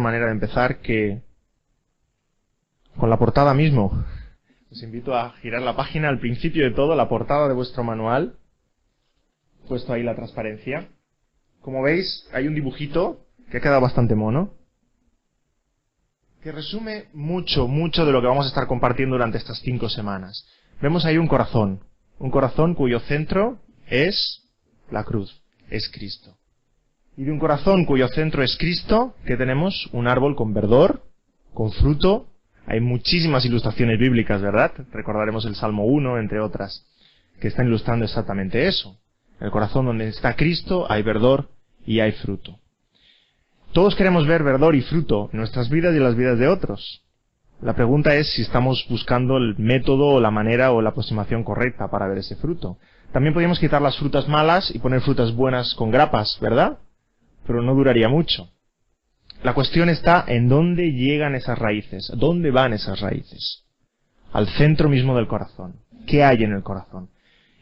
manera de empezar que con la portada mismo. Os invito a girar la página al principio de todo, la portada de vuestro manual. He puesto ahí la transparencia. Como veis, hay un dibujito que ha quedado bastante mono, que resume mucho de lo que vamos a estar compartiendo durante estas 5 semanas. Vemos ahí un corazón cuyo centro es la cruz, es Cristo. Y de un corazón cuyo centro es Cristo, ¿qué tenemos? Un árbol con verdor, con fruto. Hay muchísimas ilustraciones bíblicas, ¿verdad? Recordaremos el Salmo 1, entre otras, que están ilustrando exactamente eso. En el corazón donde está Cristo hay verdor y hay fruto. Todos queremos ver verdor y fruto en nuestras vidas y en las vidas de otros. La pregunta es si estamos buscando el método o la manera o la aproximación correcta para ver ese fruto. También podríamos quitar las frutas malas y poner frutas buenas con grapas, ¿verdad? Pero no duraría mucho. La cuestión está en dónde llegan esas raíces, dónde van esas raíces. Al centro mismo del corazón. ¿Qué hay en el corazón?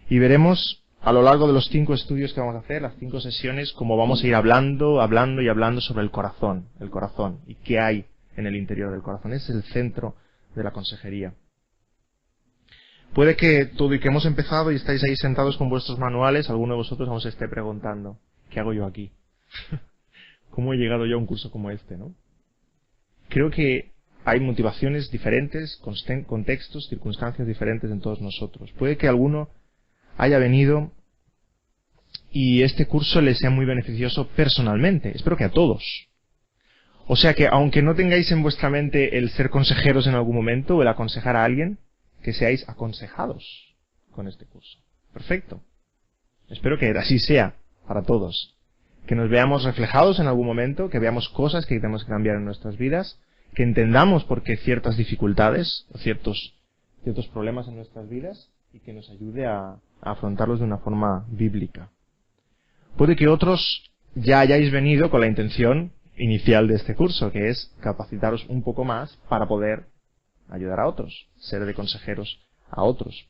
Y veremos a lo largo de los 5 estudios que vamos a hacer, las 5 sesiones, cómo vamos a ir hablando sobre el corazón, y qué hay en el interior del corazón. Ese es el centro de la consejería. Puede que todo y que hemos empezado y estáis ahí sentados con vuestros manuales, alguno de vosotros aún se esté preguntando, ¿qué hago yo aquí? ¿Cómo he llegado yo a un curso como este, no? Creo que hay motivaciones diferentes, contextos, circunstancias diferentes en todos nosotros. Puede que alguno haya venido y este curso le sea muy beneficioso personalmente. Espero que a todos. O sea que, aunque no tengáis en vuestra mente el ser consejeros en algún momento o el aconsejar a alguien, que seáis aconsejados con este curso. Perfecto. Espero que así sea para todos. Que nos veamos reflejados en algún momento, que veamos cosas que tenemos que cambiar en nuestras vidas, que entendamos por qué ciertas dificultades o ciertos problemas en nuestras vidas y que nos ayude a afrontarlos de una forma bíblica. Puede que otros ya hayáis venido con la intención inicial de este curso, que es capacitaros un poco más para poder ayudar a otros, ser de consejeros a otros.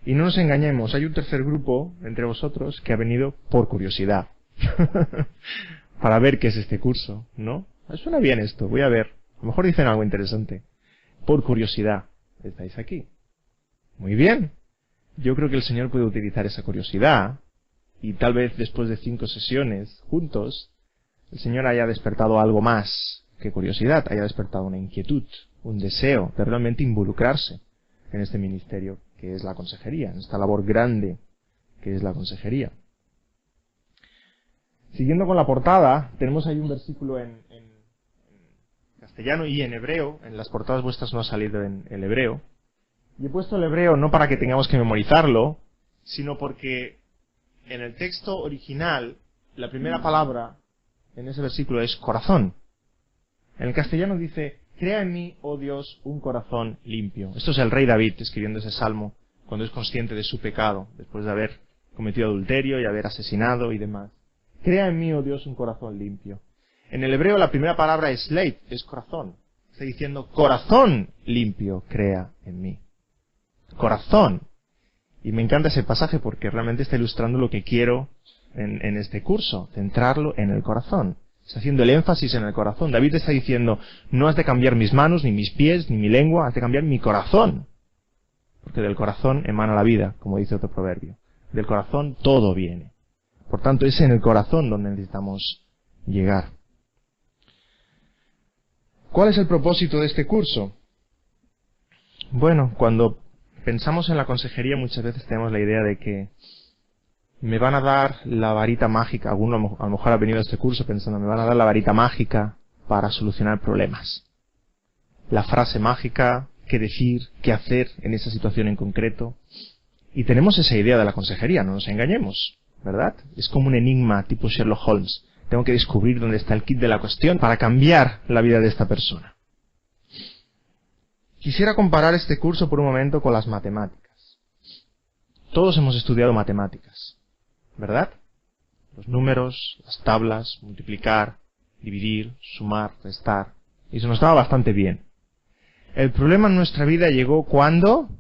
Y no nos engañemos, hay un tercer grupo entre vosotros que ha venido por curiosidad. Para ver qué es este curso, ¿no? Suena bien esto, voy a ver. A lo mejor dicen algo interesante. Por curiosidad, estáis aquí. Muy bien. Yo creo que el Señor puede utilizar esa curiosidad y tal vez después de 5 sesiones juntos, el Señor haya despertado algo más que curiosidad, haya despertado una inquietud, un deseo de realmente involucrarse en este ministerio que es la consejería, en esta labor grande que es la consejería. Siguiendo con la portada, tenemos ahí un versículo en castellano y en hebreo. En las portadas vuestras no ha salido en el hebreo. Y he puesto el hebreo no para que tengamos que memorizarlo, sino porque en el texto original, la primera palabra en ese versículo es corazón. En el castellano dice, crea en mí, oh Dios, un corazón limpio. Esto es el rey David escribiendo ese salmo cuando es consciente de su pecado, después de haber cometido adulterio y haber asesinado y demás. Crea en mí, oh Dios, un corazón limpio. En el hebreo la primera palabra es leit, es corazón. Está diciendo, corazón limpio, crea en mí. Corazón. Y me encanta ese pasaje porque realmente está ilustrando lo que quiero en este curso, centrarlo en el corazón. Está haciendo el énfasis en el corazón. David está diciendo, no has de cambiar mis manos, ni mis pies, ni mi lengua, has de cambiar mi corazón. Porque del corazón emana la vida, como dice otro proverbio. Del corazón todo viene. Por tanto, es en el corazón donde necesitamos llegar. ¿Cuál es el propósito de este curso? Bueno, cuando pensamos en la consejería muchas veces tenemos la idea de que me van a dar la varita mágica. Alguno a lo mejor ha venido a este curso pensando, me van a dar la varita mágica para solucionar problemas. La frase mágica, qué decir, qué hacer en esa situación en concreto. Y tenemos esa idea de la consejería, no nos engañemos. ¿Verdad? Es como un enigma tipo Sherlock Holmes. Tengo que descubrir dónde está el kit de la cuestión para cambiar la vida de esta persona. Quisiera comparar este curso por un momento con las matemáticas. Todos hemos estudiado matemáticas, ¿verdad? Los números, las tablas, multiplicar, dividir, sumar, restar. Y eso nos estaba bastante bien. El problema en nuestra vida llegó cuando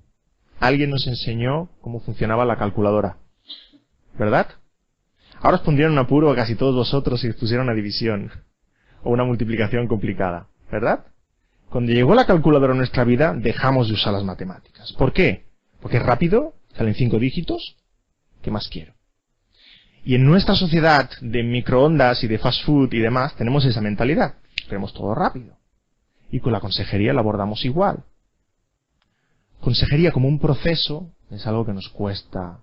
alguien nos enseñó cómo funcionaba la calculadora. ¿Verdad? Ahora os pondrían un apuro a casi todos vosotros si os pusieran una división. o una multiplicación complicada, ¿verdad? Cuando llegó la calculadora a nuestra vida, dejamos de usar las matemáticas. ¿Por qué? Porque es rápido, salen 5 dígitos, ¿qué más quiero? Y en nuestra sociedad de microondas y de fast food y demás, tenemos esa mentalidad. Queremos todo rápido. Y con la consejería la abordamos igual. Consejería como un proceso es algo que nos cuesta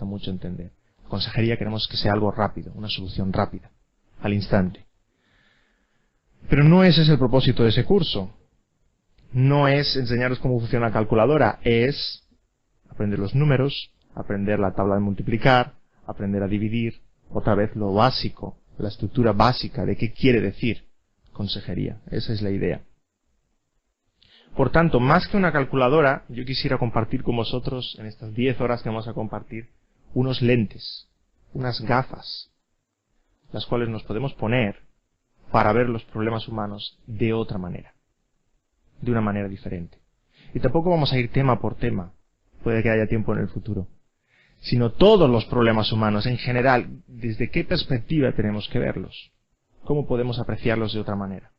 mucho entender. La consejería queremos que sea algo rápido, una solución rápida, al instante. Pero no ese es el propósito de ese curso. No es enseñaros cómo funciona la calculadora, es aprender los números, aprender la tabla de multiplicar, aprender a dividir, otra vez lo básico, la estructura básica de qué quiere decir consejería. Esa es la idea. Por tanto, más que una calculadora, yo quisiera compartir con vosotros, en estas 10 horas que vamos a compartir, unos lentes, unas gafas, las cuales nos podemos poner para ver los problemas humanos de otra manera, de una manera diferente. Y tampoco vamos a ir tema por tema, puede que haya tiempo en el futuro, sino todos los problemas humanos en general, desde qué perspectiva tenemos que verlos, cómo podemos apreciarlos de otra manera.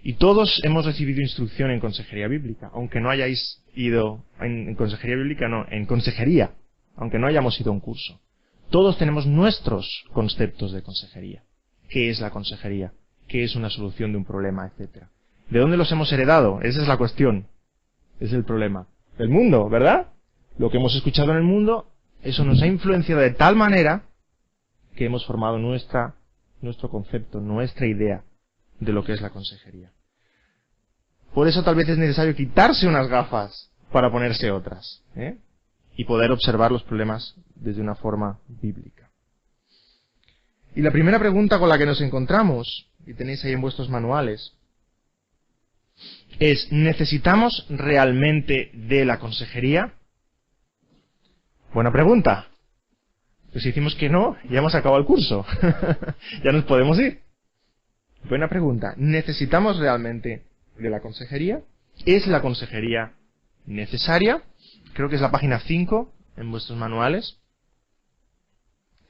Y todos hemos recibido instrucción en consejería bíblica, aunque no hayáis ido en consejería bíblica, no, en consejería, aunque no hayamos ido a un curso. Todos tenemos nuestros conceptos de consejería. ¿Qué es la consejería? ¿Qué es una solución de un problema, etcétera? ¿De dónde los hemos heredado? Esa es la cuestión. Es el problema. Del mundo, ¿verdad? Lo que hemos escuchado en el mundo, eso nos ha influenciado de tal manera que hemos formado nuestro concepto, nuestra idea de lo que es la consejería. Por eso tal vez es necesario quitarse unas gafas para ponerse otras, y poder observar los problemas desde una forma bíblica. Y la primera pregunta con la que nos encontramos, y tenéis ahí en vuestros manuales, es: ¿necesitamos realmente de la consejería? Buena pregunta. Pues si decimos que no, ya hemos acabado el curso. Ya nos podemos ir. Buena pregunta. ¿Necesitamos realmente de la consejería? ¿Es la consejería necesaria? Creo que es la página 5 en vuestros manuales.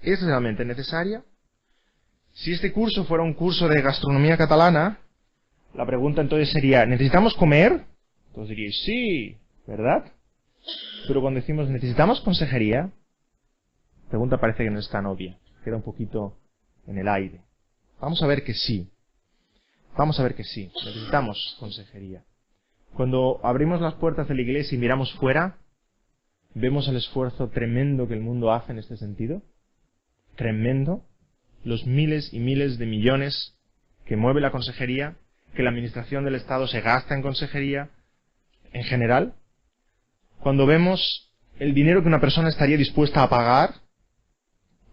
¿Es realmente necesaria? Si este curso fuera un curso de gastronomía catalana, la pregunta entonces sería: ¿necesitamos comer? Entonces diríais sí, ¿verdad? Pero cuando decimos ¿necesitamos consejería?, la pregunta parece que no es tan obvia, queda un poquito en el aire. Vamos a ver que sí. Vamos a ver que sí, necesitamos consejería. Cuando abrimos las puertas de la iglesia y miramos fuera, vemos el esfuerzo tremendo que el mundo hace en este sentido. Tremendo. Los miles y miles de millones que mueve la consejería, que la administración del Estado se gasta en consejería, en general. Cuando vemos el dinero que una persona estaría dispuesta a pagar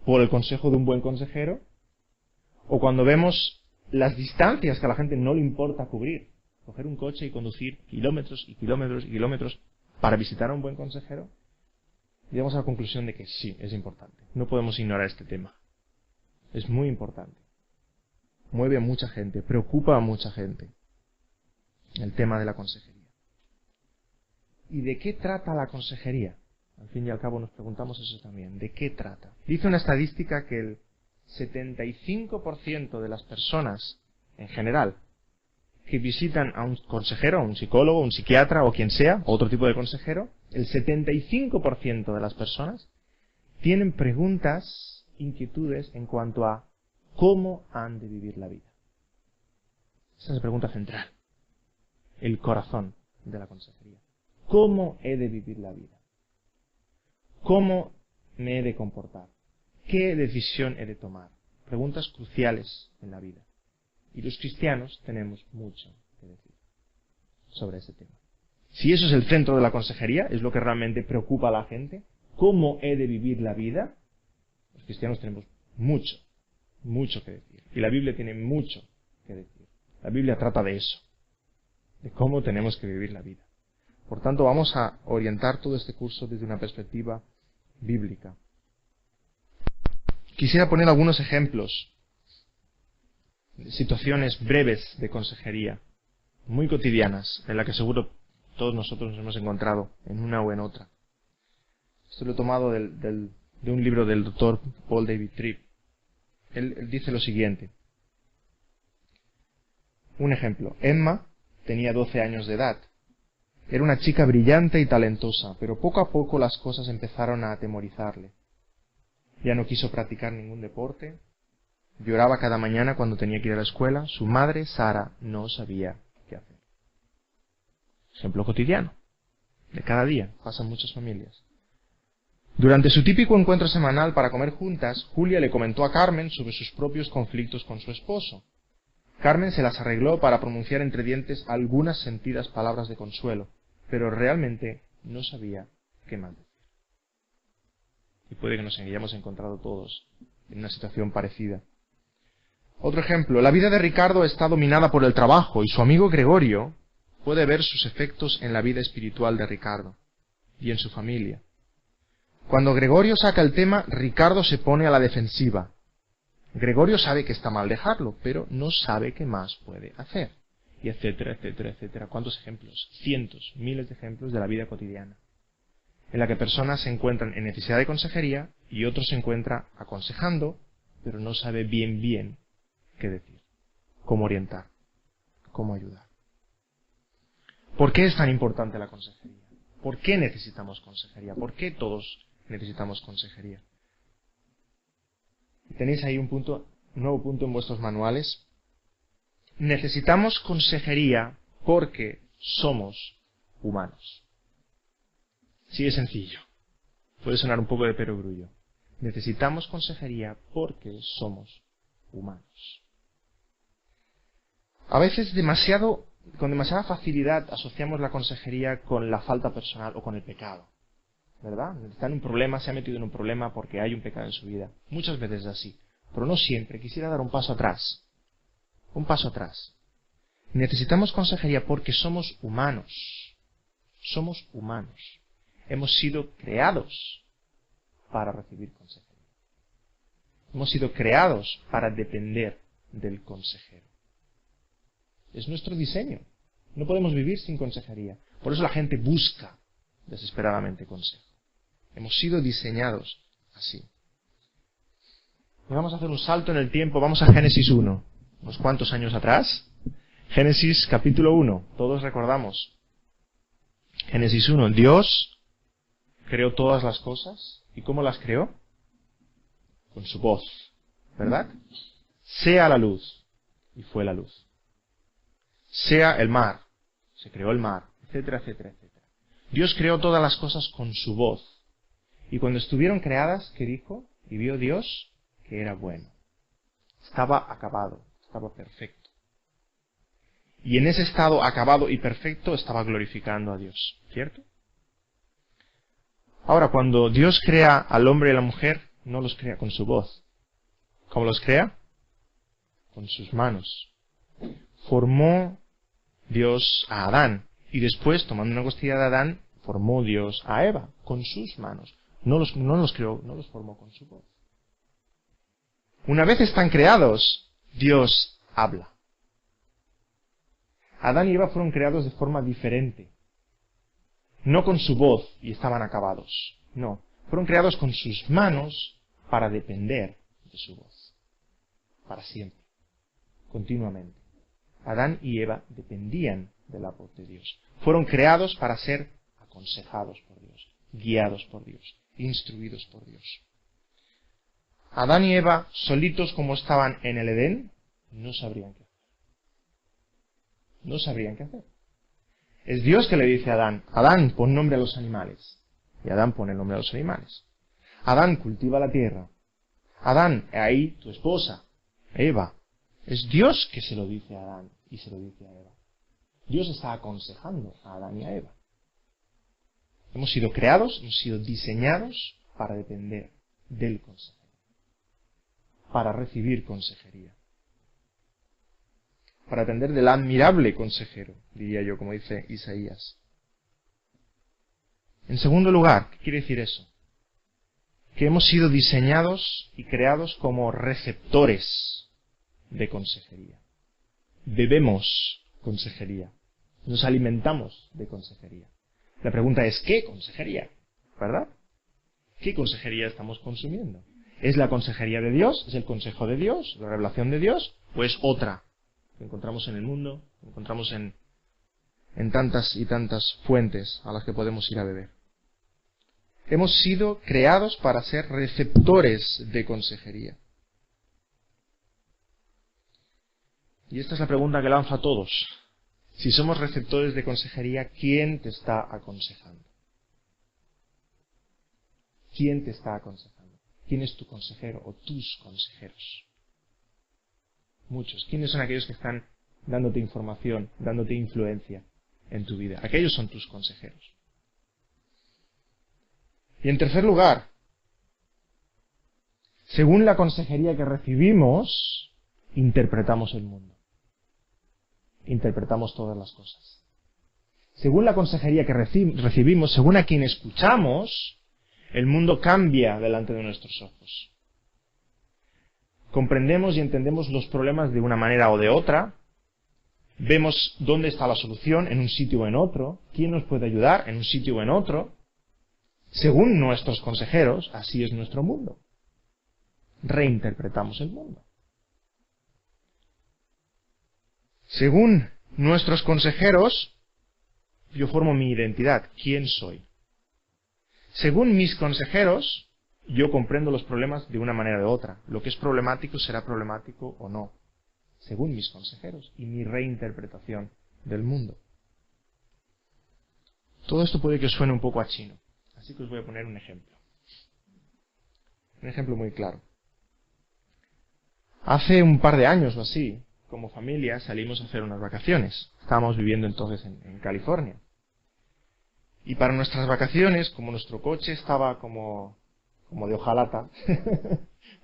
por el consejo de un buen consejero, o cuando vemos las distancias que a la gente no le importa cubrir, coger un coche y conducir kilómetros y kilómetros y kilómetros para visitar a un buen consejero, llegamos a la conclusión de que sí, es importante. No podemos ignorar este tema. Es muy importante. Mueve a mucha gente, preocupa a mucha gente el tema de la consejería. ¿Y de qué trata la consejería? Al fin y al cabo nos preguntamos eso también. ¿De qué trata? Dice una estadística que el 75% de las personas, en general, que visitan a un consejero, a un psicólogo, un psiquiatra o quien sea, otro tipo de consejero, el 75% de las personas tienen preguntas, inquietudes en cuanto a cómo han de vivir la vida. Esa es la pregunta central, el corazón de la consejería. ¿Cómo he de vivir la vida? ¿Cómo me he de comportar? ¿Qué decisión he de tomar? Preguntas cruciales en la vida. Y los cristianos tenemos mucho que decir sobre ese tema. Si eso es el centro de la consejería, es lo que realmente preocupa a la gente, ¿cómo he de vivir la vida? Los cristianos tenemos mucho, mucho que decir. Y la Biblia tiene mucho que decir. La Biblia trata de eso, de cómo tenemos que vivir la vida. Por tanto, vamos a orientar todo este curso desde una perspectiva bíblica. Quisiera poner algunos ejemplos, situaciones breves de consejería, muy cotidianas, en la que seguro todos nosotros nos hemos encontrado en una o en otra. Esto lo he tomado de un libro del doctor Paul David Tripp. Él dice lo siguiente: Un ejemplo, Emma tenía 12 años de edad. Era una chica brillante y talentosa, pero poco a poco las cosas empezaron a atemorizarle. Ya no quiso practicar ningún deporte, lloraba cada mañana cuando tenía que ir a la escuela, su madre, Sara, no sabía qué hacer. Ejemplo cotidiano, de cada día, pasa en muchas familias. Durante su típico encuentro semanal para comer juntas, Julia le comentó a Carmen sobre sus propios conflictos con su esposo. Carmen se las arregló para pronunciar entre dientes algunas sentidas palabras de consuelo, pero realmente no sabía qué más decir. Y puede que nos hayamos encontrado todos en una situación parecida. Otro ejemplo, la vida de Ricardo está dominada por el trabajo y su amigo Gregorio puede ver sus efectos en la vida espiritual de Ricardo y en su familia. Cuando Gregorio saca el tema, Ricardo se pone a la defensiva. Gregorio sabe que está mal dejarlo, pero no sabe qué más puede hacer. Y etcétera, etcétera, etcétera. ¿Cuántos ejemplos? Cientos, miles de ejemplos de la vida cotidiana, en la que personas se encuentran en necesidad de consejería y otros se encuentran aconsejando, pero no sabe bien qué decir, cómo orientar, cómo ayudar. ¿Por qué es tan importante la consejería? ¿Por qué necesitamos consejería? ¿Por qué todos necesitamos consejería? Tenéis ahí un nuevo punto en vuestros manuales. Necesitamos consejería porque somos humanos. Sí, es sencillo. Puede sonar un poco de perogrullo. Necesitamos consejería porque somos humanos. A veces con demasiada facilidad asociamos la consejería con la falta personal o con el pecado. ¿Verdad? Está en un problema, se ha metido en un problema porque hay un pecado en su vida. Muchas veces es así, pero no siempre. Quisiera dar un paso atrás. Un paso atrás. Necesitamos consejería porque somos humanos. Somos humanos. Hemos sido creados para recibir consejería. Hemos sido creados para depender del consejero. Es nuestro diseño. No podemos vivir sin consejería. Por eso la gente busca desesperadamente consejo. Hemos sido diseñados así. Y vamos a hacer un salto en el tiempo. Vamos a Génesis 1. Unos cuantos años atrás. Génesis capítulo 1. Todos recordamos. Génesis 1. Dios creó todas las cosas. ¿Y cómo las creó? Con su voz. ¿Verdad? Sea la luz. Y fue la luz. Sea el mar. Se creó el mar. Etcétera, etcétera, etcétera. Dios creó todas las cosas con su voz. Y cuando estuvieron creadas, ¿qué dijo? Y vio Dios que era bueno. Estaba acabado, estaba perfecto. Y en ese estado acabado y perfecto estaba glorificando a Dios, ¿cierto? Ahora, cuando Dios crea al hombre y a la mujer, no los crea con su voz. ¿Cómo los crea? Con sus manos. Formó Dios a Adán. Y después, tomando una costilla de Adán, formó Dios a Eva con sus manos. No los creó, no los formó con su voz. Una vez están creados, Dios habla. Adán y Eva fueron creados de forma diferente. No con su voz y estaban acabados. No, fueron creados con sus manos para depender de su voz. Para siempre. Continuamente. Adán y Eva dependían de la voz de Dios. Fueron creados para ser aconsejados por Dios, guiados por Dios, instruidos por Dios. Adán y Eva, solitos como estaban en el Edén, no sabrían qué hacer. No sabrían qué hacer. Es Dios que le dice a Adán, Adán, pon nombre a los animales. Y Adán pone el nombre a los animales. Adán, cultiva la tierra. Adán, ahí tu esposa, Eva. Es Dios que se lo dice a Adán y se lo dice a Eva. Dios está aconsejando a Adán y a Eva. Hemos sido creados, hemos sido diseñados para depender del consejero. Para recibir consejería. Para depender del admirable consejero, diría yo, como dice Isaías. En segundo lugar, ¿qué quiere decir eso? Que hemos sido diseñados y creados como receptores de consejería. Bebemos consejería. Nos alimentamos de consejería. La pregunta es, ¿qué consejería? ¿Verdad? ¿Qué consejería estamos consumiendo? ¿Es la consejería de Dios? ¿Es el consejo de Dios? ¿La revelación de Dios? ¿O es otra que encontramos en el mundo, que encontramos en tantas y tantas fuentes a las que podemos ir a beber. Hemos sido creados para ser receptores de consejería. Y esta es la pregunta que lanzo a todos. Si somos receptores de consejería, ¿quién te está aconsejando? ¿Quién te está aconsejando? ¿Quién es tu consejero o tus consejeros? Muchos. ¿Quiénes son aquellos que están dándote información, dándote influencia en tu vida? Aquellos son tus consejeros. Y en tercer lugar, según la consejería que recibimos, interpretamos el mundo. Interpretamos todas las cosas. Según la consejería que recibimos, según a quien escuchamos, el mundo cambia delante de nuestros ojos. Comprendemos y entendemos los problemas de una manera o de otra. Vemos dónde está la solución en un sitio o en otro. ¿Quién nos puede ayudar en un sitio o en otro? Según nuestros consejeros, así es nuestro mundo. Reinterpretamos el mundo. Según nuestros consejeros, yo formo mi identidad. ¿Quién soy? Según mis consejeros, yo comprendo los problemas de una manera o de otra. Lo que es problemático será problemático o no. Según mis consejeros y mi reinterpretación del mundo. Todo esto puede que os suene un poco a chino. Así que os voy a poner un ejemplo. Un ejemplo muy claro. Hace un par de años o así, como familia, salimos a hacer unas vacaciones. Estábamos viviendo entonces en California. Y para nuestras vacaciones, como nuestro coche estaba como de hojalata,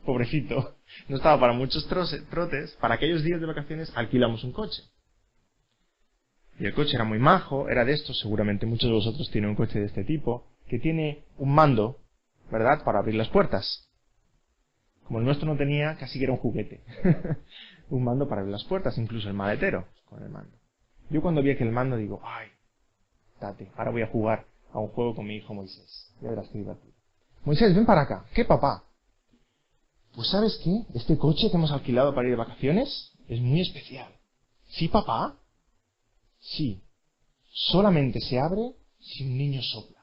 pobrecito, no estaba para muchos trotes, para aquellos días de vacaciones alquilamos un coche. Y el coche era muy majo, era de estos, seguramente muchos de vosotros tienen un coche de este tipo, que tiene un mando, ¿verdad?, para abrir las puertas. Como el nuestro no tenía, casi que era un juguete. Un mando para abrir las puertas, incluso el maletero con el mando. Yo cuando vi aquel mando digo, ay, tate, ahora voy a jugar a un juego con mi hijo Moisés. Ya verás qué divertido. Moisés, ven para acá. ¿Qué, papá? Pues ¿sabes qué? Este coche que hemos alquilado para ir de vacaciones es muy especial. ¿Sí, papá? Sí. Solamente se abre si un niño sopla.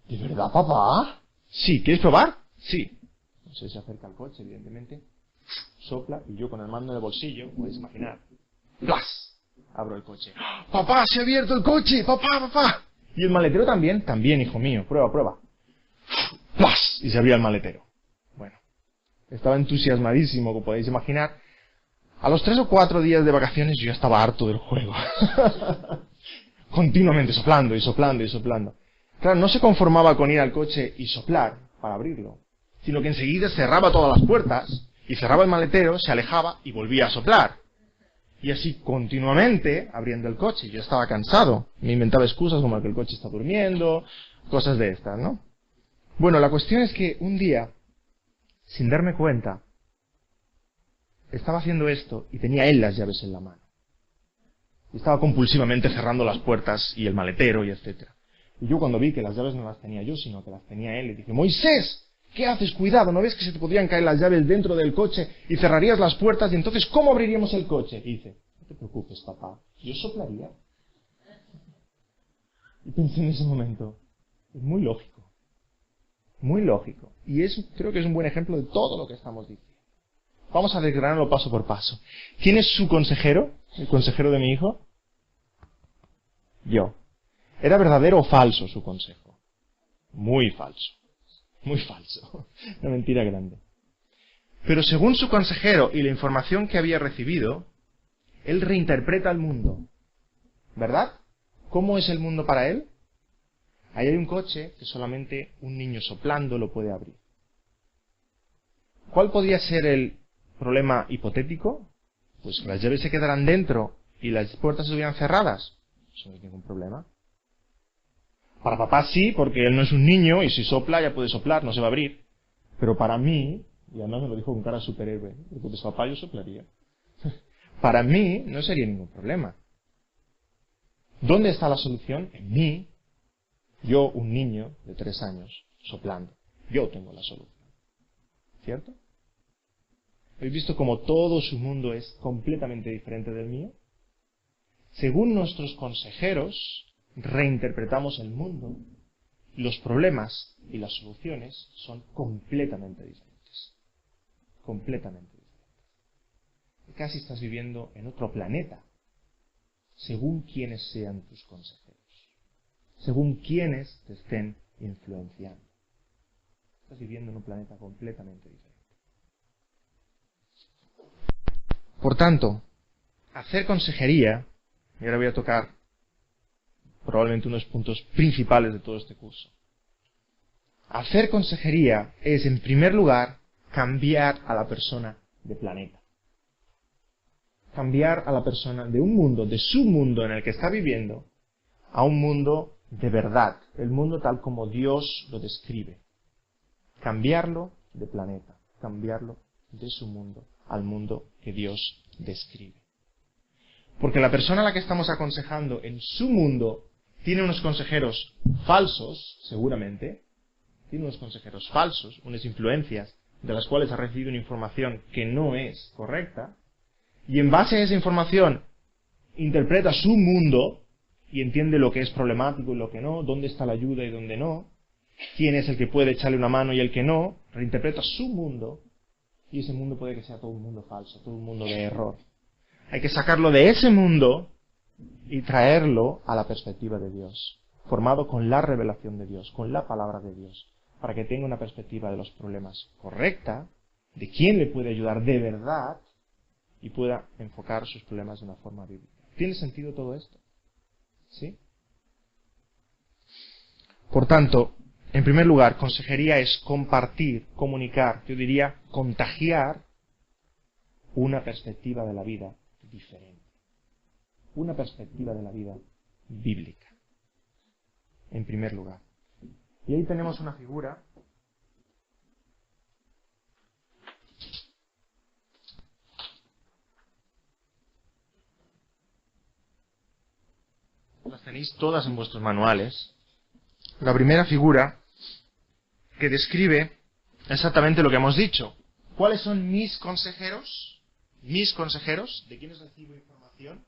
¿De verdad, papá? Sí. ¿Quieres probar? Sí. Entonces se acerca al coche, evidentemente. Sopla y yo con el mando en el bolsillo, podéis imaginar. ¡Plas! Abro el coche. ¡Papá, se ha abierto el coche! ¡Papá, papá! ¿Y el maletero también? También, hijo mío. Prueba, prueba. ¡Plas! Y se abría el maletero. Bueno, estaba entusiasmadísimo, como podéis imaginar. A los 3 o 4 días de vacaciones yo ya estaba harto del juego. Continuamente soplando y soplando y soplando. Claro, no se conformaba con ir al coche y soplar para abrirlo, sino que enseguida cerraba todas las puertas y cerraba el maletero, se alejaba y volvía a soplar. Y así continuamente abriendo el coche. Yo estaba cansado. Me inventaba excusas como que el coche está durmiendo, cosas de estas, ¿no? Bueno, la cuestión es que un día, sin darme cuenta, estaba haciendo esto y tenía él las llaves en la mano. Y estaba compulsivamente cerrando las puertas y el maletero y etcétera. Y yo cuando vi que las llaves no las tenía yo, sino que las tenía él, le dije, Moisés, ¿qué haces? Cuidado, ¿no ves que se te podrían caer las llaves dentro del coche y cerrarías las puertas y entonces ¿cómo abriríamos el coche? Y dice, no te preocupes, papá, yo soplaría. Y pensé en ese momento, es muy lógico. Muy lógico. Y creo que es un buen ejemplo de todo lo que estamos diciendo. Vamos a desgranarlo paso por paso. ¿Quién es su consejero? ¿El consejero de mi hijo? Yo. ¿Era verdadero o falso su consejo? Muy falso. Muy falso. Una mentira grande. Pero según su consejero y la información que había recibido, él reinterpreta el mundo. ¿Verdad? ¿Cómo es el mundo para él? Ahí hay un coche que solamente un niño soplando lo puede abrir. ¿Cuál podría ser el problema hipotético? Pues que las llaves se quedaran dentro y las puertas estuvieran cerradas. Eso no es ningún problema. Para papá sí, porque él no es un niño y si sopla ya puede soplar, no se va a abrir. Pero para mí, y además me lo dijo con cara de superhéroe, porque papá yo soplaría. Para mí no sería ningún problema. ¿Dónde está la solución? En mí. Yo, un niño de 3 años, soplando. Yo tengo la solución. ¿Cierto? ¿Habéis visto cómo todo su mundo es completamente diferente del mío? Según nuestros consejeros, reinterpretamos el mundo, los problemas y las soluciones son completamente diferentes. Completamente diferentes. Casi estás viviendo en otro planeta, según quienes sean tus consejeros, según quienes te estén influenciando. Estás viviendo en un planeta completamente diferente. Por tanto, hacer consejería, y ahora voy a tocar probablemente unos puntos principales de todo este curso. Hacer consejería es, en primer lugar, cambiar a la persona de planeta. Cambiar a la persona de un mundo, de su mundo en el que está viviendo, a un mundo de verdad, el mundo tal como Dios lo describe. Cambiarlo de planeta, cambiarlo de su mundo al mundo que Dios describe. Porque la persona a la que estamos aconsejando en su mundo tiene unos consejeros falsos, seguramente, tiene unos consejeros falsos, unas influencias de las cuales ha recibido una información que no es correcta, y en base a esa información interpreta su mundo y entiende lo que es problemático y lo que no, dónde está la ayuda y dónde no, quién es el que puede echarle una mano y el que no, reinterpreta su mundo, y ese mundo puede que sea todo un mundo falso, todo un mundo de error. Hay que sacarlo de ese mundo y traerlo a la perspectiva de Dios, formado con la revelación de Dios, con la palabra de Dios, para que tenga una perspectiva de los problemas correcta, de quién le puede ayudar de verdad y pueda enfocar sus problemas de una forma bíblica. ¿Tiene sentido todo esto? ¿Sí? Por tanto, en primer lugar, consejería es compartir, comunicar, yo diría contagiar una perspectiva de la vida diferente. Una perspectiva de la vida bíblica. En primer lugar. Y ahí tenemos una figura las tenéis todas en vuestros manuales. La primera figura que describe exactamente lo que hemos dicho. ¿Cuáles son mis consejeros? Mis consejeros, ¿de quiénes recibo información?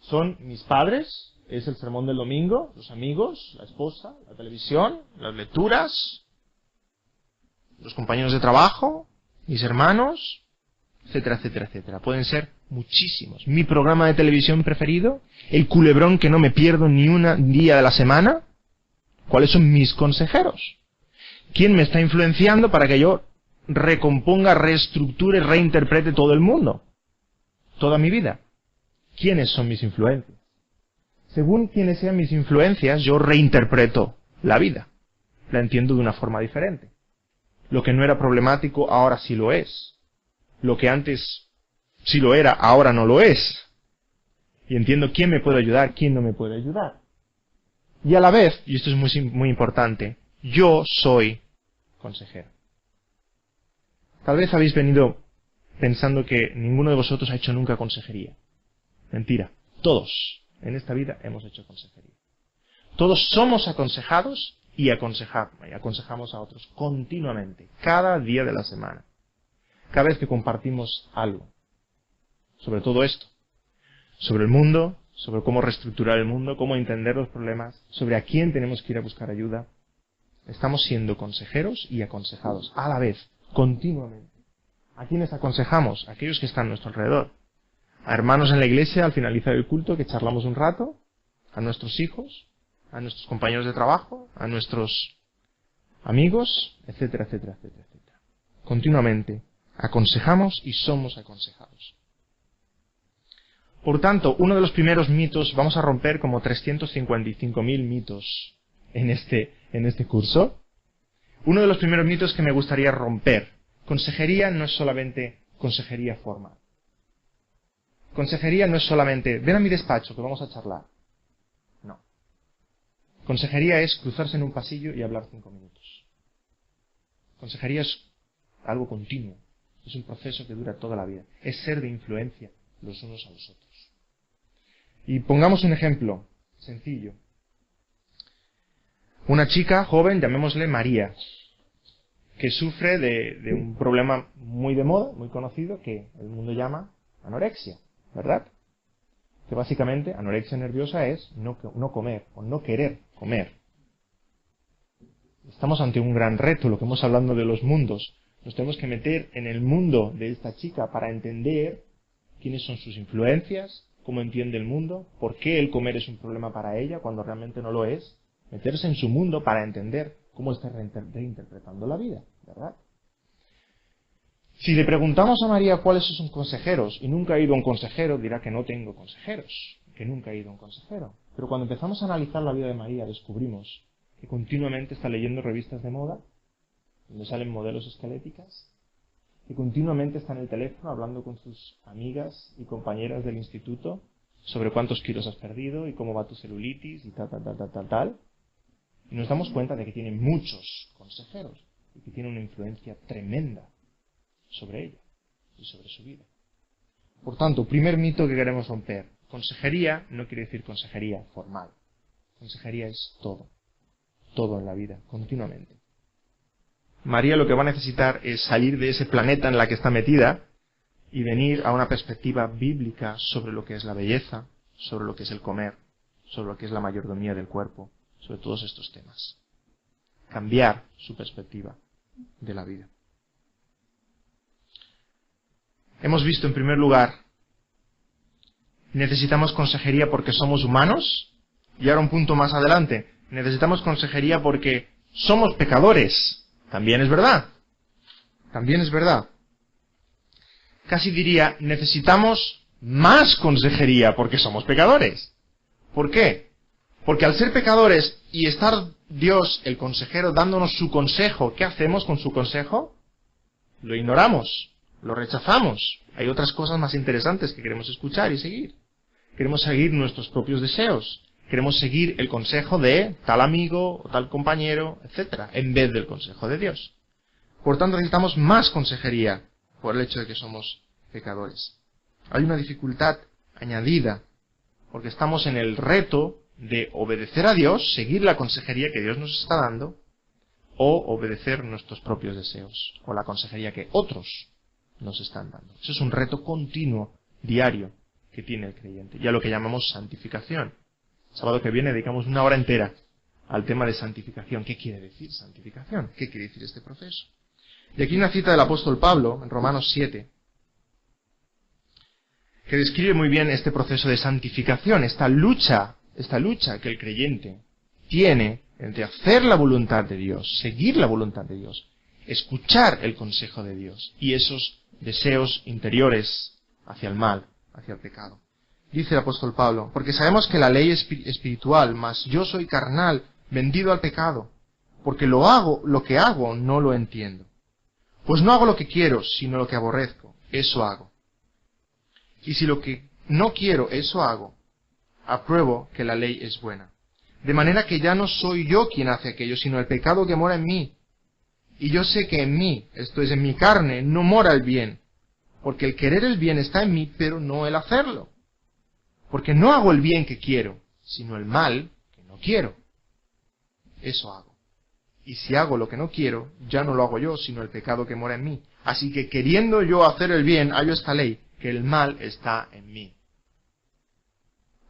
Son mis padres, es el sermón del domingo, los amigos, la esposa, la televisión, las lecturas, los compañeros de trabajo, mis hermanos, etcétera, etcétera, etcétera. Pueden ser muchísimos. Mi programa de televisión preferido, el culebrón que no me pierdo ni un día de la semana. ¿Cuáles son mis consejeros? ¿Quién me está influenciando para que yo recomponga, reestructure, reinterprete todo el mundo? Toda mi vida. ¿Quiénes son mis influencias? Según quiénes sean mis influencias, yo reinterpreto la vida. La entiendo de una forma diferente. Lo que no era problemático, ahora sí lo es. Lo que antes sí lo era, ahora no lo es. Y entiendo quién me puede ayudar, quién no me puede ayudar. Y a la vez, y esto es muy importante, yo soy consejero. Tal vez habéis venido pensando que ninguno de vosotros ha hecho nunca consejería. Mentira. Todos en esta vida hemos hecho consejería. Todos somos aconsejados y aconsejamos a otros continuamente, cada día de la semana. Cada vez que compartimos algo sobre todo esto, sobre el mundo, sobre cómo reestructurar el mundo, cómo entender los problemas, sobre a quién tenemos que ir a buscar ayuda, estamos siendo consejeros y aconsejados a la vez, continuamente. ¿A quiénes aconsejamos? A aquellos que están a nuestro alrededor. A hermanos en la iglesia al finalizar el culto que charlamos un rato, a nuestros hijos, a nuestros compañeros de trabajo, a nuestros amigos, etcétera, etcétera, etcétera, etcétera. Continuamente aconsejamos y somos aconsejados. Por tanto, uno de los primeros mitos, vamos a romper como 355.000 mitos en este curso. Uno de los primeros mitos que me gustaría romper. Consejería no es solamente consejería formal. Consejería no es solamente, ven a mi despacho que vamos a charlar. No. Consejería es cruzarse en un pasillo y hablar 5 minutos. Consejería es algo continuo. Es un proceso que dura toda la vida. Es ser de influencia los unos a los otros. Y pongamos un ejemplo sencillo. Una chica joven, llamémosle María, que sufre de un problema muy de moda, muy conocido, que el mundo llama anorexia, ¿verdad? Que básicamente anorexia nerviosa es no comer o no querer comer. Estamos ante un gran reto, lo que hemos hablado de los mundos. Nos tenemos que meter en el mundo de esta chica para entender quiénes son sus influencias, cómo entiende el mundo, por qué el comer es un problema para ella cuando realmente no lo es. Meterse en su mundo para entender cómo está reinterpretando la vida, ¿verdad? Si le preguntamos a María cuáles son sus consejeros y nunca ha ido a un consejero, dirá que no tengo consejeros, que nunca ha ido a un consejero. Pero cuando empezamos a analizar la vida de María, descubrimos que continuamente está leyendo revistas de moda, donde salen modelos esqueléticas, que continuamente está en el teléfono hablando con sus amigas y compañeras del instituto sobre cuántos kilos has perdido y cómo va tu celulitis y tal. Y nos damos cuenta de que tiene muchos consejeros y que tiene una influencia tremenda sobre ella y sobre su vida. Por tanto, primer mito que queremos romper. Consejería no quiere decir consejería formal. Consejería es todo. Todo en la vida, continuamente. María lo que va a necesitar es salir de ese planeta en la que está metida y venir a una perspectiva bíblica sobre lo que es la belleza, sobre lo que es el comer, sobre lo que es la mayordomía del cuerpo, sobre todos estos temas. Cambiar su perspectiva de la vida. Hemos visto en primer lugar, necesitamos consejería porque somos humanos, y ahora un punto más adelante, necesitamos consejería porque somos pecadores. También es verdad. También es verdad. Casi diría, necesitamos más consejería porque somos pecadores. ¿Por qué? Porque al ser pecadores y estar Dios, el consejero, dándonos su consejo, ¿qué hacemos con su consejo? Lo ignoramos, lo rechazamos. Hay otras cosas más interesantes que queremos escuchar y seguir. Queremos seguir nuestros propios deseos. Queremos seguir el consejo de tal amigo o tal compañero, etcétera, en vez del consejo de Dios. Por tanto, necesitamos más consejería por el hecho de que somos pecadores. Hay una dificultad añadida, porque estamos en el reto de obedecer a Dios, seguir la consejería que Dios nos está dando, o obedecer nuestros propios deseos, o la consejería que otros nos están dando. Eso es un reto continuo, diario, que tiene el creyente, y a lo que llamamos santificación. El sábado que viene dedicamos una hora entera al tema de santificación. ¿Qué quiere decir santificación? ¿Qué quiere decir este proceso? Y aquí una cita del apóstol Pablo, en Romanos 7, que describe muy bien este proceso de santificación, esta lucha que el creyente tiene entre hacer la voluntad de Dios, seguir la voluntad de Dios, escuchar el consejo de Dios y esos deseos interiores hacia el mal, hacia el pecado. Dice el apóstol Pablo, porque sabemos que la ley es espiritual, mas yo soy carnal, vendido al pecado, porque lo que hago no lo entiendo. Pues no hago lo que quiero, sino lo que aborrezco, eso hago. Y si lo que no quiero, eso hago, apruebo que la ley es buena. De manera que ya no soy yo quien hace aquello, sino el pecado que mora en mí. Y yo sé que en mí, esto es, en mi carne, no mora el bien, porque el querer el bien está en mí, pero no el hacerlo. Porque no hago el bien que quiero, sino el mal que no quiero. Eso hago. Y si hago lo que no quiero, ya no lo hago yo, sino el pecado que mora en mí. Así que queriendo yo hacer el bien, hallo esta ley, que el mal está en mí.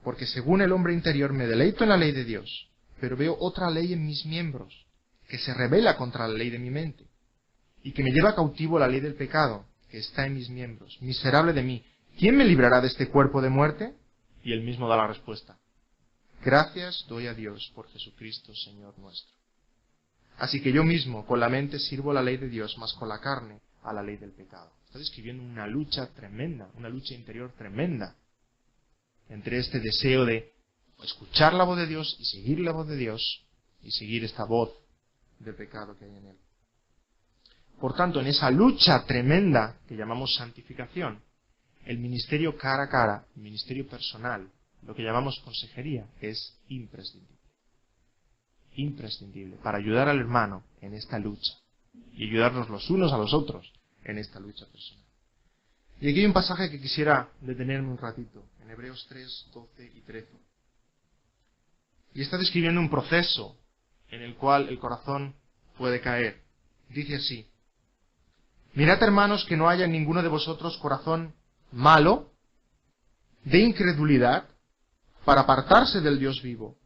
Porque según el hombre interior me deleito en la ley de Dios, pero veo otra ley en mis miembros, que se rebela contra la ley de mi mente, y que me lleva cautivo la ley del pecado, que está en mis miembros. Miserable de mí, ¿quién me librará de este cuerpo de muerte? Y él mismo da la respuesta. Gracias doy a Dios por Jesucristo, Señor nuestro. Así que yo mismo, con la mente, sirvo la ley de Dios, mas con la carne, a la ley del pecado. Está describiendo una lucha tremenda, una lucha interior tremenda, entre este deseo de escuchar la voz de Dios y seguir la voz de Dios, y seguir esta voz del pecado que hay en él. Por tanto, en esa lucha tremenda que llamamos santificación, el ministerio cara a cara, el ministerio personal, lo que llamamos consejería, es imprescindible. Imprescindible para ayudar al hermano en esta lucha y ayudarnos los unos a los otros en esta lucha personal. Y aquí hay un pasaje que quisiera detenerme un ratito, en Hebreos 3, 12 y 13. Y está describiendo un proceso en el cual el corazón puede caer dice así: Mirad, hermanos, que no haya en ninguno de vosotros corazón malo, de incredulidad, para apartarse del Dios vivo.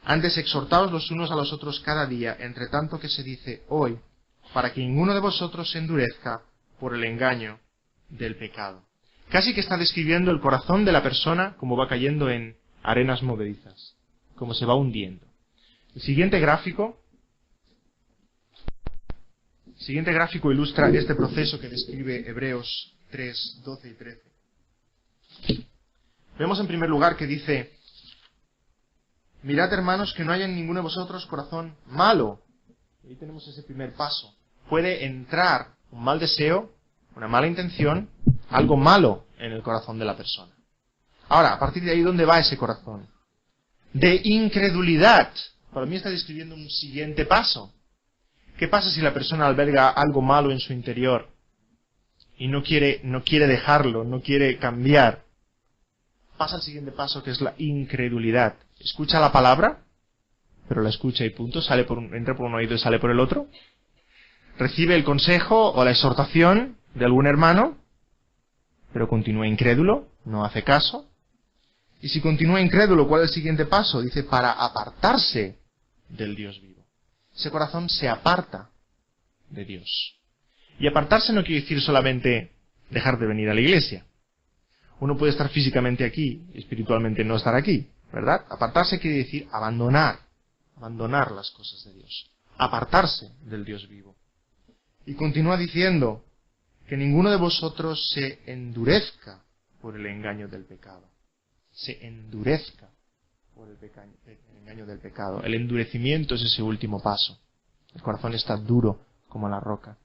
Antes exhortaos los unos a los otros cada día, entre tanto que se dice hoy, para que ninguno de vosotros se endurezca por el engaño del pecado. Casi que está describiendo el corazón de la persona como va cayendo en arenas movedizas, como se va hundiendo. El siguiente gráfico ilustra este proceso que describe Hebreos 3, 12 y 13. Vemos en primer lugar que dice: Mirad, hermanos, que no haya en ninguno de vosotros corazón malo. Ahí tenemos ese primer paso. Puede entrar un mal deseo, una mala intención, algo malo en el corazón de la persona. Ahora, a partir de ahí, ¿dónde va ese corazón? De incredulidad. Para mí está describiendo un siguiente paso. ¿Qué pasa si la persona alberga algo malo en su interior y no quiere dejarlo, no quiere cambiar? Pasa al siguiente paso, que es la incredulidad. Escucha la palabra, pero la escucha y punto, entra por un oído y sale por el otro. Recibe el consejo o la exhortación de algún hermano, pero continúa incrédulo, no hace caso. Y si continúa incrédulo, ¿cuál es el siguiente paso? Dice, para apartarse del Dios vivo. Ese corazón se aparta de Dios. Y apartarse no quiere decir solamente dejar de venir a la iglesia. Uno puede estar físicamente aquí y espiritualmente no estar aquí, ¿verdad? Apartarse quiere decir abandonar las cosas de Dios, apartarse del Dios vivo. Y continúa diciendo que ninguno de vosotros se endurezca por el engaño del pecado. Se endurezca por el engaño del pecado. El endurecimiento es ese último paso. El corazón está duro como la roca.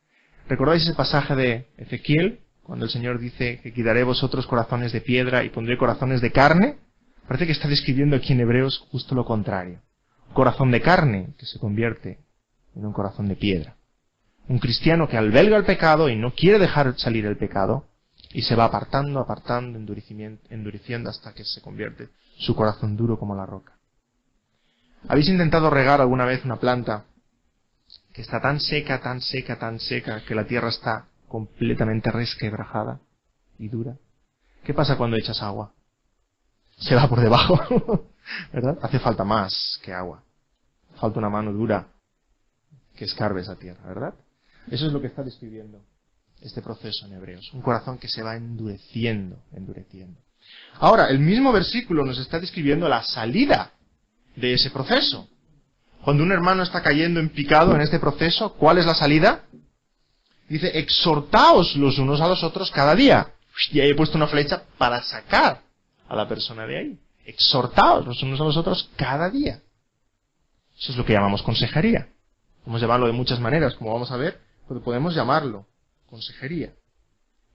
¿Recordáis ese pasaje de Ezequiel? Cuando el Señor dice que quitaré vosotros corazones de piedra y pondré corazones de carne. Parece que está describiendo aquí en Hebreos justo lo contrario. Un corazón de carne que se convierte en un corazón de piedra. Un cristiano que alberga el pecado y no quiere dejar salir el pecado y se va apartando, endureciendo hasta que se convierte su corazón duro como la roca. ¿Habéis intentado regar alguna vez una planta que está tan seca que la tierra está completamente resquebrajada y dura? ¿Qué pasa cuando echas agua? Se va por debajo, ¿verdad? Hace falta más que agua. Falta una mano dura que escarbe esa tierra, ¿verdad? Eso es lo que está describiendo este proceso en Hebreos. Un corazón que se va endureciendo. Ahora, el mismo versículo nos está describiendo la salida de ese proceso. Cuando un hermano está cayendo en picado en este proceso, ¿cuál es la salida? Dice, exhortaos los unos a los otros cada día. Y ahí he puesto una flecha para sacar a la persona de ahí. Exhortaos los unos a los otros cada día. Eso es lo que llamamos consejería. Podemos llamarlo de muchas maneras, como vamos a ver, pero podemos llamarlo consejería.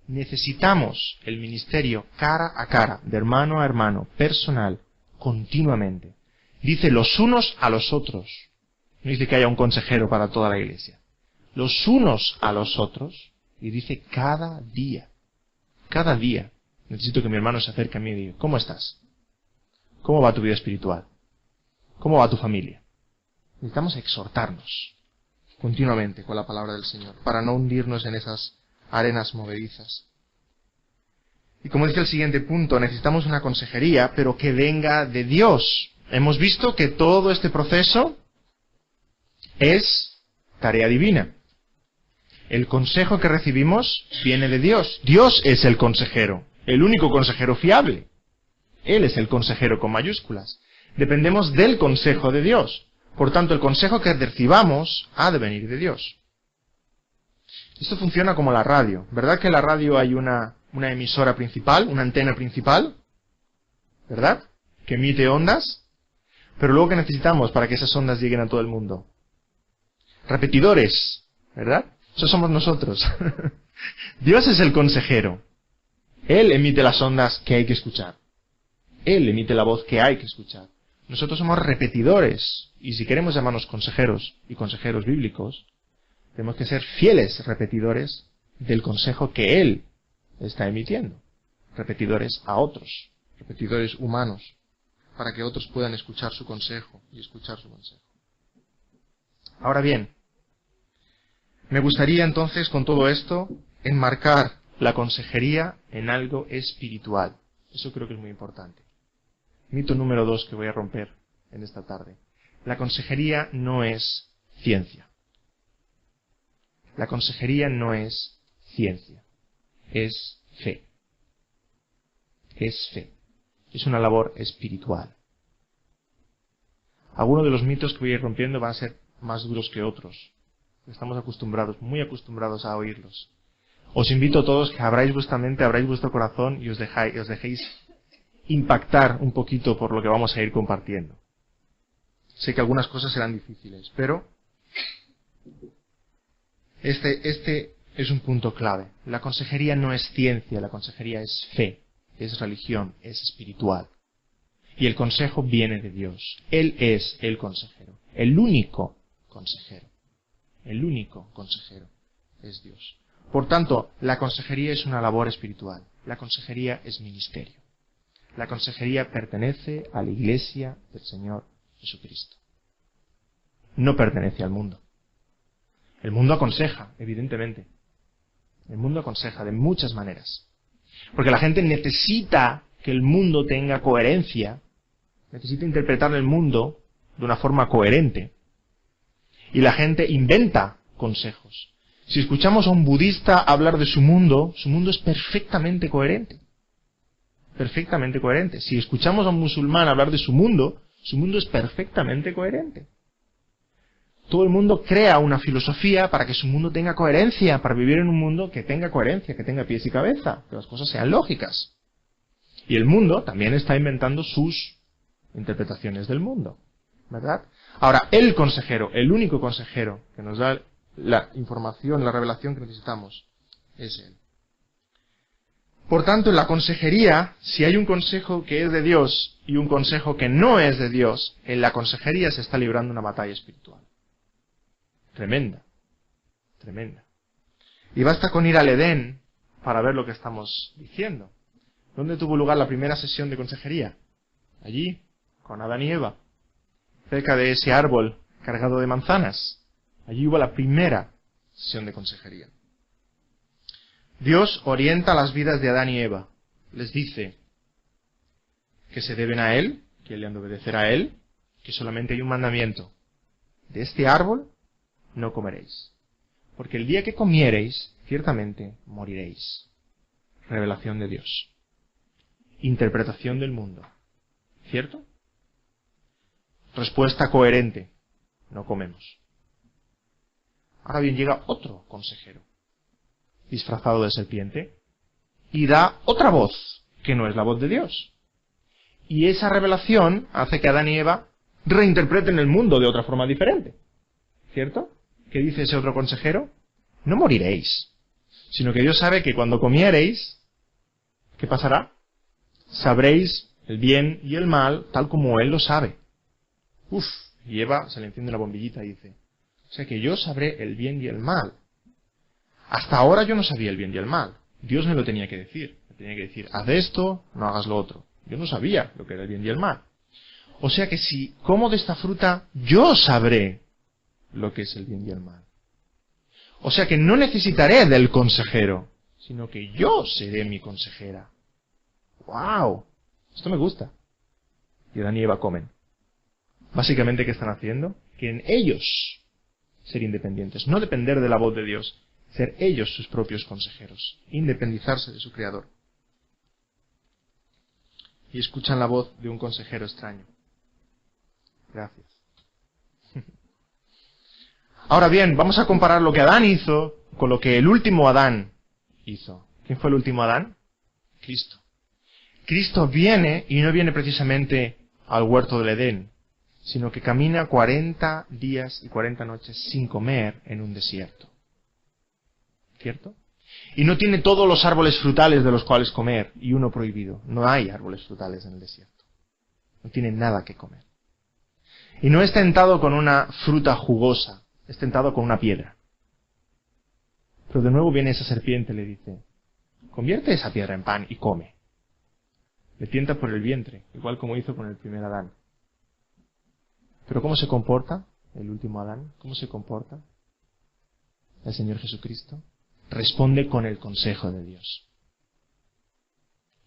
Necesitamos el ministerio cara a cara, de hermano a hermano, personal, continuamente. Dice los unos a los otros. No dice que haya un consejero para toda la iglesia. Los unos a los otros, y dice cada día. Cada día necesito que mi hermano se acerque a mí y diga, ¿cómo estás? ¿Cómo va tu vida espiritual? ¿Cómo va tu familia? Necesitamos exhortarnos continuamente con la palabra del Señor, para no hundirnos en esas arenas movedizas. Y como dice el siguiente punto, necesitamos una consejería, pero que venga de Dios. Hemos visto que todo este proceso es tarea divina. El consejo que recibimos viene de Dios. Dios es el consejero, el único consejero fiable. Él es el consejero con mayúsculas. Dependemos del consejo de Dios. Por tanto, el consejo que recibamos ha de venir de Dios. Esto funciona como la radio. ¿Verdad que en la radio hay una emisora principal, una antena principal? ¿Verdad? Que emite ondas. Pero luego, ¿qué necesitamos para que esas ondas lleguen a todo el mundo? Repetidores. ¿Verdad? Eso somos nosotros. Dios es el consejero. Él emite las ondas que hay que escuchar. Él emite la voz que hay que escuchar. Nosotros somos repetidores. Y si queremos llamarnos consejeros y consejeros bíblicos, tenemos que ser fieles repetidores del consejo que Él está emitiendo. Repetidores a otros. Repetidores humanos. Para que otros puedan escuchar su consejo y escuchar su consejo. Ahora bien, Me gustaría entonces, con todo esto, enmarcar la consejería en algo espiritual. Eso creo que es muy importante. Mito número 2 que voy a romper en esta tarde. La consejería no es ciencia. La consejería no es ciencia. Es fe. Es fe. Es una labor espiritual. Algunos de los mitos que voy a ir rompiendo van a ser más duros que otros. Estamos acostumbrados, muy acostumbrados a oírlos. Os invito a todos que abráis vuestra mente, abráis vuestro corazón y os dejéis impactar un poquito por lo que vamos a ir compartiendo. Sé que algunas cosas serán difíciles, pero este es un punto clave. La consejería no es ciencia, la consejería es fe, es religión, es espiritual. Y el consejo viene de Dios. Él es el consejero, el único consejero. El único consejero es Dios. Por tanto, la consejería es una labor espiritual. La consejería es ministerio. La consejería pertenece a la Iglesia del Señor Jesucristo. No pertenece al mundo. El mundo aconseja, evidentemente. El mundo aconseja de muchas maneras. Porque la gente necesita que el mundo tenga coherencia, necesita interpretar el mundo de una forma coherente. Y la gente inventa consejos. Si escuchamos a un budista hablar de su mundo es perfectamente coherente. Perfectamente coherente. Si escuchamos a un musulmán hablar de su mundo es perfectamente coherente. Todo el mundo crea una filosofía para que su mundo tenga coherencia, para vivir en un mundo que tenga coherencia, que tenga pies y cabeza, que las cosas sean lógicas. Y el mundo también está inventando sus interpretaciones del mundo, ¿verdad? Ahora, el consejero, el único consejero que nos da la información, la revelación que necesitamos, es Él. Por tanto, en la consejería, si hay un consejo que es de Dios y un consejo que no es de Dios, en la consejería se está librando una batalla espiritual. Tremenda. Tremenda. Y basta con ir al Edén para ver lo que estamos diciendo. ¿Dónde tuvo lugar la primera sesión de consejería? Allí, con Adán y Eva, cerca de ese árbol cargado de manzanas. Allí hubo la primera sesión de consejería. Dios orienta las vidas de Adán y Eva. Les dice que se deben a Él, que le han de obedecer a Él, que solamente hay un mandamiento. De este árbol no comeréis. Porque el día que comiereis, ciertamente moriréis. Revelación de Dios. Interpretación del mundo. ¿Cierto? Respuesta coherente. No comemos. Ahora bien, llega otro consejero, disfrazado de serpiente, y da otra voz, que no es la voz de Dios. Y esa revelación hace que Adán y Eva reinterpreten el mundo de otra forma diferente. ¿Cierto? ¿Qué dice ese otro consejero? No moriréis, sino que Dios sabe que cuando comiereis, ¿qué pasará? Sabréis el bien y el mal tal como Él lo sabe. Y Eva se le enciende la bombillita y dice, o sea que yo sabré el bien y el mal. Hasta ahora yo no sabía el bien y el mal. Dios me lo tenía que decir. Me tenía que decir, haz esto, no hagas lo otro. Yo no sabía lo que era el bien y el mal. O sea que si como de esta fruta, yo sabré lo que es el bien y el mal. O sea que no necesitaré del consejero, sino que yo seré mi consejera. ¡Wow! Esto me gusta. Y Adán y Eva comen. Básicamente, ¿qué están haciendo? Que en ellos ser independientes, no depender de la voz de Dios, ser ellos sus propios consejeros, independizarse de su Creador. Y escuchan la voz de un consejero extraño. Gracias. Ahora bien, vamos a comparar lo que Adán hizo con lo que el último Adán hizo. ¿Quién fue el último Adán? Cristo. Cristo viene, y no viene precisamente al huerto del Edén, sino que camina 40 días y 40 noches sin comer en un desierto. ¿Cierto? Y no tiene todos los árboles frutales de los cuales comer, y uno prohibido. No hay árboles frutales en el desierto. No tiene nada que comer. Y no es tentado con una fruta jugosa, es tentado con una piedra. Pero de nuevo viene esa serpiente y le dice, convierte esa piedra en pan y come. Le tienta por el vientre, igual como hizo con el primer Adán. Pero ¿cómo se comporta el último Adán? ¿Cómo se comporta? el Señor Jesucristo, responde con el consejo de Dios.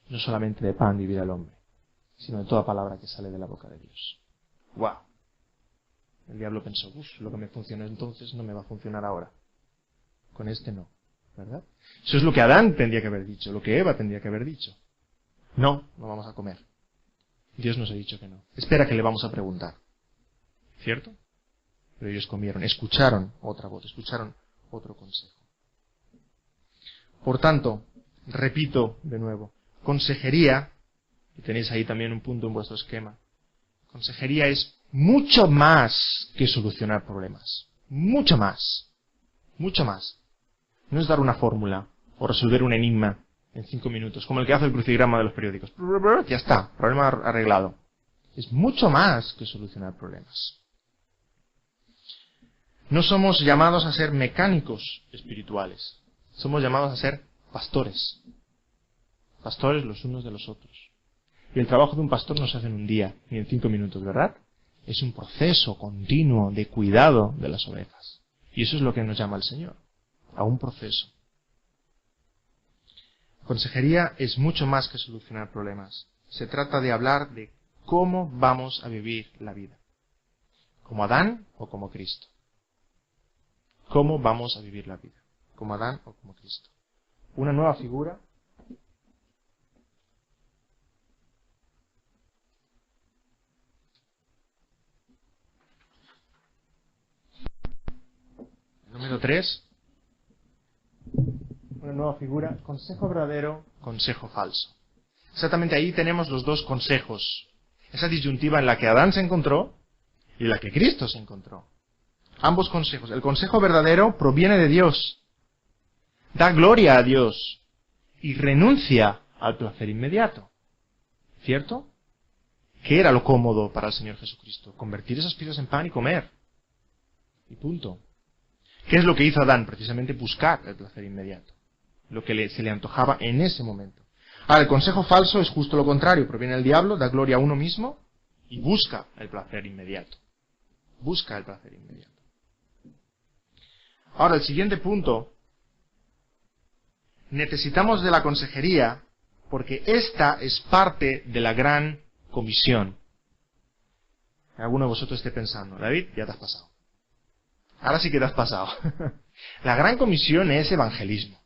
No solamente de pan vivirá el hombre, sino de toda palabra que sale de la boca de Dios. ¡Wow! El diablo pensó, lo que me funcionó entonces no me va a funcionar ahora. Con este no, ¿verdad? Eso es lo que Adán tendría que haber dicho, lo que Eva tendría que haber dicho. No vamos a comer. Dios nos ha dicho que no. Espera que le vamos a preguntar. ¿Cierto? Pero ellos comieron, escucharon otra voz, escucharon otro consejo. Por tanto, repito de nuevo, consejería, y tenéis ahí también un punto en vuestro esquema, consejería es mucho más que solucionar problemas. Mucho más. Mucho más. No es dar una fórmula o resolver un enigma en 5 minutos, como el que hace el crucigrama de los periódicos. Ya está, problema arreglado. Es mucho más que solucionar problemas. No somos llamados a ser mecánicos espirituales. Somos llamados a ser pastores. Pastores los unos de los otros. Y el trabajo de un pastor no se hace en un día, ni en 5 minutos, ¿verdad? Es un proceso continuo de cuidado de las ovejas. Y eso es lo que nos llama el Señor, a un proceso. Consejería es mucho más que solucionar problemas. Se trata de hablar de cómo vamos a vivir la vida. ¿Como Adán o como Cristo? ¿Cómo vamos a vivir la vida? ¿Como Adán o como Cristo? Una nueva figura. Número 3. Una nueva figura. Consejo verdadero, consejo falso. Exactamente ahí tenemos los dos consejos. Esa disyuntiva en la que Adán se encontró y en la que Cristo se encontró. Ambos consejos. El consejo verdadero proviene de Dios. Da gloria a Dios. Y renuncia al placer inmediato. ¿Cierto? ¿Qué era lo cómodo para el Señor Jesucristo? Convertir esas piedras en pan y comer. Y punto. ¿Qué es lo que hizo Adán? Precisamente buscar el placer inmediato. Lo que se le antojaba en ese momento. Ahora, el consejo falso es justo lo contrario. Proviene del diablo, da gloria a uno mismo y busca el placer inmediato. Busca el placer inmediato. Ahora, el siguiente punto. Necesitamos de la consejería porque esta es parte de la gran comisión. Alguno de vosotros esté pensando, David, ya te has pasado. Ahora sí que te has pasado. La gran comisión es evangelismo.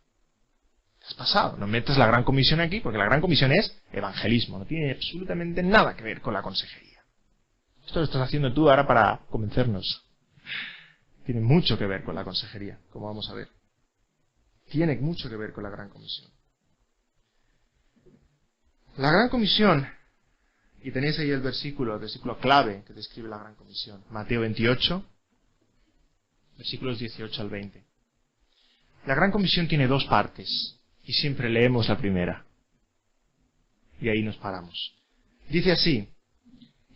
Te has pasado. No metas la gran comisión aquí porque la gran comisión es evangelismo. No tiene absolutamente nada que ver con la consejería. Esto lo estás haciendo tú ahora para convencernos. Tiene mucho que ver con la consejería, como vamos a ver. Tiene mucho que ver con la gran comisión. La gran comisión, y tenéis ahí el versículo clave que describe la gran comisión. Mateo 28, versículos 18 al 20. La gran comisión tiene 2 partes, y siempre leemos la primera. Y ahí nos paramos. Dice así: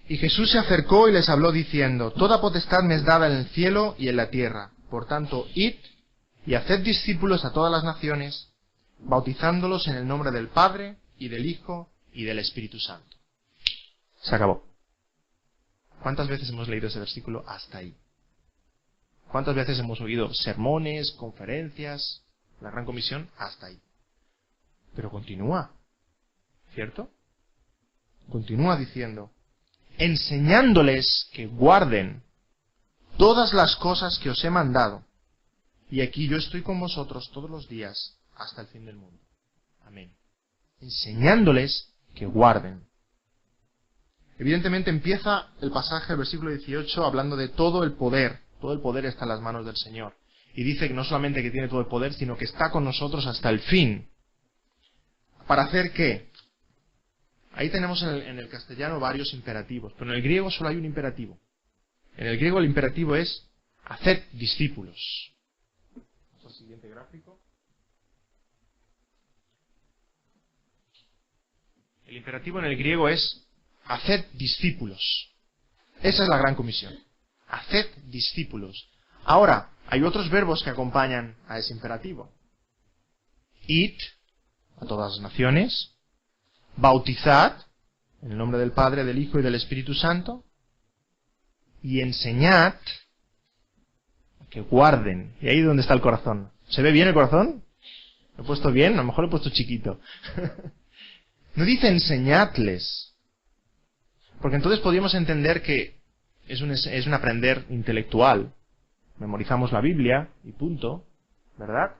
Y Jesús se acercó y les habló diciendo: Toda potestad me es dada en el cielo y en la tierra. Por tanto, id y haced discípulos a todas las naciones, bautizándolos en el nombre del Padre, y del Hijo, y del Espíritu Santo. Se acabó. ¿Cuántas veces hemos leído ese versículo hasta ahí? ¿Cuántas veces hemos oído sermones, conferencias, la gran comisión? Hasta ahí. Pero continúa, ¿cierto? Continúa diciendo: enseñándoles que guarden todas las cosas que os he mandado. Y aquí yo estoy con vosotros todos los días hasta el fin del mundo. Amén. Enseñándoles que guarden. Evidentemente empieza el pasaje, el versículo 18, hablando de todo el poder. Todo el poder está en las manos del Señor. Y dice que no solamente que tiene todo el poder, sino que está con nosotros hasta el fin. ¿Para hacer qué? Ahí tenemos en el castellano varios imperativos, pero en el griego solo hay un imperativo. En el griego el imperativo es: haced discípulos. Vamos al siguiente gráfico. El imperativo en el griego es: haced discípulos. Esa es la gran comisión. Haced discípulos. Ahora, hay otros verbos que acompañan a ese imperativo. Id a todas las naciones. Bautizad en el nombre del Padre, del Hijo y del Espíritu Santo. Y enseñad que guarden. Y ahí es donde está el corazón. ¿Se ve bien el corazón? ¿Lo he puesto bien? A lo mejor lo he puesto chiquito. No dice enseñadles. Porque entonces podríamos entender que es un aprender intelectual. Memorizamos la Biblia y punto. ¿Verdad?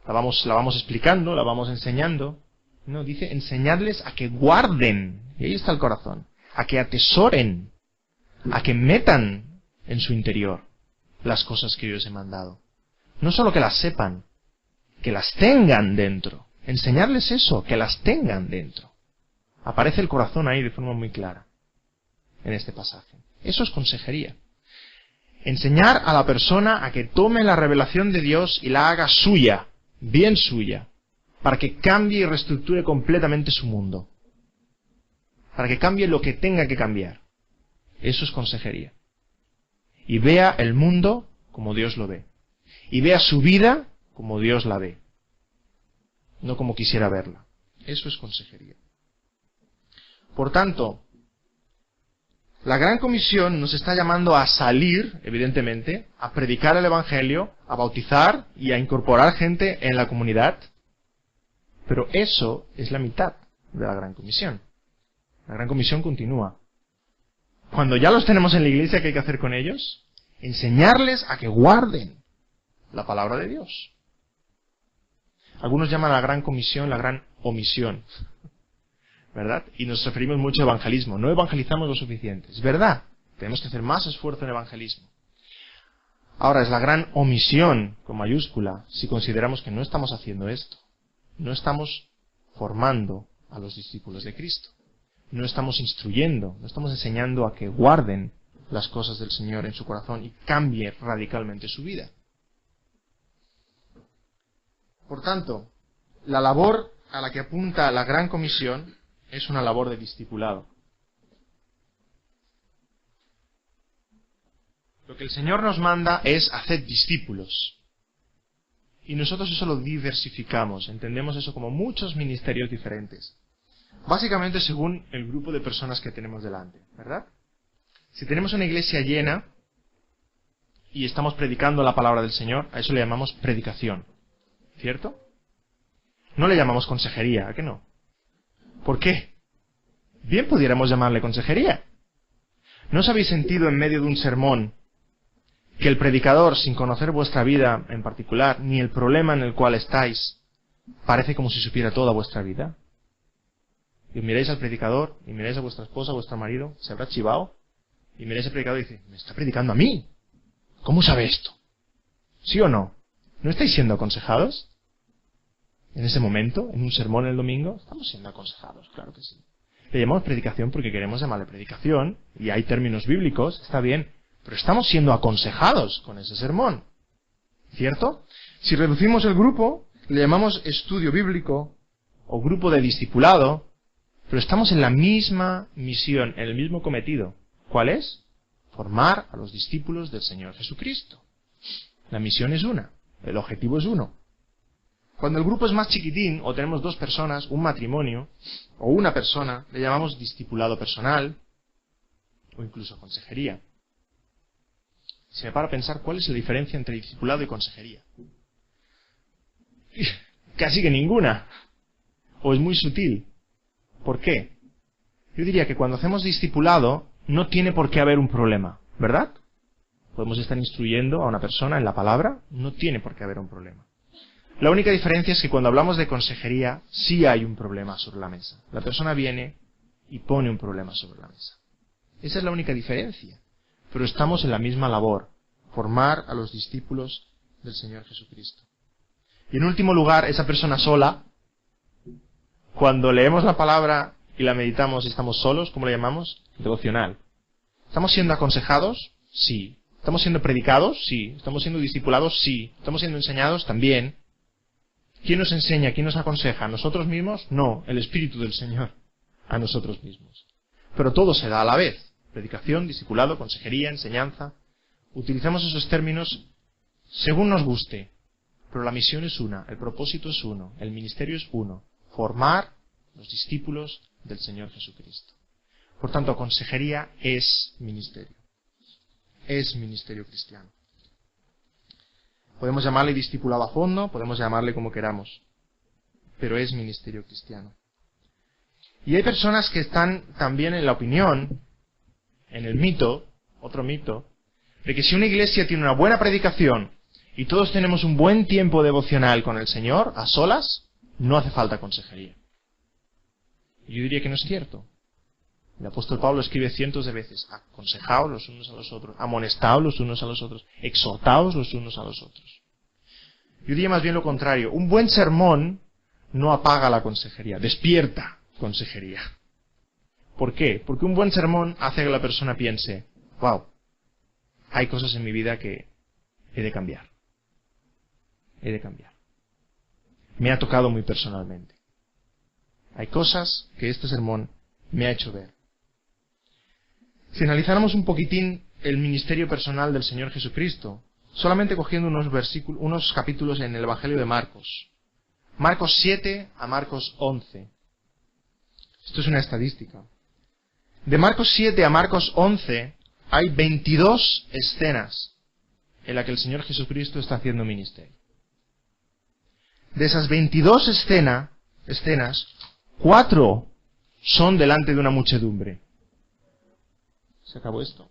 La vamos explicando, la vamos enseñando. No, dice enseñadles a que guarden. Y ahí está el corazón. A que atesoren. A que metan en su interior las cosas que yo os he mandado. No solo que las sepan, que las tengan dentro. Enseñarles eso, que las tengan dentro. Aparece el corazón ahí de forma muy clara en este pasaje. Eso es consejería. Enseñar a la persona a que tome la revelación de Dios y la haga suya, bien suya, para que cambie y reestructure completamente su mundo. Para que cambie lo que tenga que cambiar. Eso es consejería. Y vea el mundo como Dios lo ve. Y vea su vida como Dios la ve. No como quisiera verla. Eso es consejería. Por tanto, la Gran Comisión nos está llamando a salir, evidentemente, a predicar el Evangelio, a bautizar y a incorporar gente en la comunidad. Pero eso es la mitad de la Gran Comisión. La Gran Comisión continúa. Cuando ya los tenemos en la iglesia, ¿qué hay que hacer con ellos? Enseñarles a que guarden la palabra de Dios. Algunos llaman a la Gran Comisión la Gran Omisión. ¿Verdad? Y nos referimos mucho a evangelismo. No evangelizamos lo suficiente. Es verdad. Tenemos que hacer más esfuerzo en evangelismo. Ahora, es la Gran Omisión, con mayúscula, si consideramos que no estamos haciendo esto. No estamos formando a los discípulos de Cristo. No estamos instruyendo, no estamos enseñando a que guarden las cosas del Señor en su corazón y cambie radicalmente su vida. Por tanto, la labor a la que apunta la Gran Comisión es una labor de discipulado. Lo que el Señor nos manda es hacer discípulos. Y nosotros eso lo diversificamos, entendemos eso como muchos ministerios diferentes. Básicamente según el grupo de personas que tenemos delante, ¿verdad? Si tenemos una iglesia llena y estamos predicando la palabra del Señor, a eso le llamamos predicación, ¿cierto? No le llamamos consejería, ¿a qué no? ¿Por qué? Bien pudiéramos llamarle consejería. ¿No os habéis sentido en medio de un sermón que el predicador, sin conocer vuestra vida en particular, ni el problema en el cual estáis, parece como si supiera toda vuestra vida? Y miráis al predicador, y miráis a vuestra esposa, a vuestro marido, se habrá chivado, y miráis al predicador y dice, me está predicando a mí. ¿Cómo sabe esto? ¿Sí o no? ¿No estáis siendo aconsejados? En ese momento, en un sermón el domingo, estamos siendo aconsejados, claro que sí. Le llamamos predicación porque queremos llamarle predicación, y hay términos bíblicos, está bien, pero estamos siendo aconsejados con ese sermón. ¿Cierto? Si reducimos el grupo, le llamamos estudio bíblico, o grupo de discipulado, pero estamos en la misma misión, en el mismo cometido. ¿Cuál es? Formar a los discípulos del Señor Jesucristo. La misión es una, el objetivo es uno. Cuando el grupo es más chiquitín, o tenemos dos personas, un matrimonio, o una persona, le llamamos discipulado personal, o incluso consejería. Se me para a pensar cuál es la diferencia entre discipulado y consejería. Casi que ninguna. O es muy sutil. ¿Por qué? Yo diría que cuando hacemos discipulado no tiene por qué haber un problema, ¿verdad? Podemos estar instruyendo a una persona en la palabra, no tiene por qué haber un problema. La única diferencia es que cuando hablamos de consejería sí hay un problema sobre la mesa. La persona viene y pone un problema sobre la mesa. Esa es la única diferencia. Pero estamos en la misma labor, formar a los discípulos del Señor Jesucristo. Y en último lugar, esa persona sola, cuando leemos la palabra y la meditamos y estamos solos, ¿cómo le llamamos? Devocional. ¿Estamos siendo aconsejados? Sí. ¿Estamos siendo predicados? Sí. ¿Estamos siendo discipulados? Sí. ¿Estamos siendo enseñados? También. ¿Quién nos enseña? ¿Quién nos aconseja? ¿Nosotros mismos? No, el Espíritu del Señor. A nosotros mismos. Pero todo se da a la vez. Predicación, discipulado, consejería, enseñanza. Utilizamos esos términos según nos guste. Pero la misión es una, el propósito es uno, el ministerio es uno. Formar los discípulos del Señor Jesucristo. Por tanto, consejería es ministerio. Es ministerio cristiano. Podemos llamarle discipulado a fondo, podemos llamarle como queramos, pero es ministerio cristiano. Y hay personas que están también en la opinión, en el mito, otro mito, de que si una iglesia tiene una buena predicación y todos tenemos un buen tiempo devocional con el Señor, a solas, no hace falta consejería. Y yo diría que no es cierto. El apóstol Pablo escribe cientos de veces: aconsejaos los unos a los otros, amonestaos los unos a los otros, exhortaos los unos a los otros. Yo diría más bien lo contrario: un buen sermón no apaga la consejería, despierta consejería. ¿Por qué? Porque un buen sermón hace que la persona piense: wow, hay cosas en mi vida que he de cambiar. He de cambiar. Me ha tocado muy personalmente. Hay cosas que este sermón me ha hecho ver. Si analizáramos un poquitín el ministerio personal del Señor Jesucristo, solamente cogiendo unos capítulos en el Evangelio de Marcos. Marcos 7 a Marcos 11. Esto es una estadística. De Marcos 7 a Marcos 11 hay 22 escenas en las que el Señor Jesucristo está haciendo ministerio. De esas 22 escenas, 4 son delante de una muchedumbre. ¿Se acabó esto?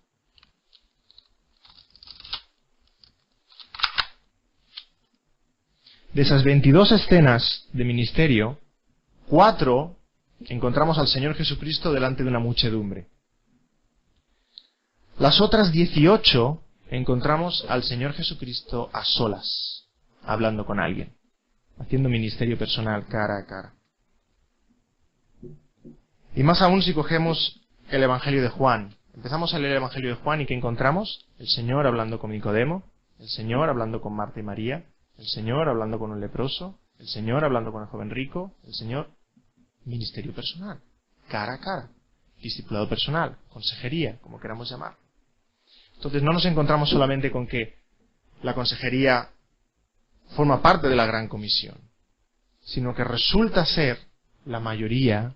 De esas 22 escenas de ministerio, 4 encontramos al Señor Jesucristo delante de una muchedumbre. Las otras 18 encontramos al Señor Jesucristo a solas, hablando con alguien, haciendo ministerio personal cara a cara. Y más aún si cogemos el Evangelio de Juan. Empezamos a leer el Evangelio de Juan y ¿qué encontramos? El Señor hablando con Nicodemo, el Señor hablando con Marta y María, el Señor hablando con un leproso, el Señor hablando con el joven rico, el Señor... Ministerio personal, cara a cara, discipulado personal, consejería, como queramos llamar. Entonces no nos encontramos solamente con que la consejería forma parte de la gran comisión, sino que resulta ser la mayoría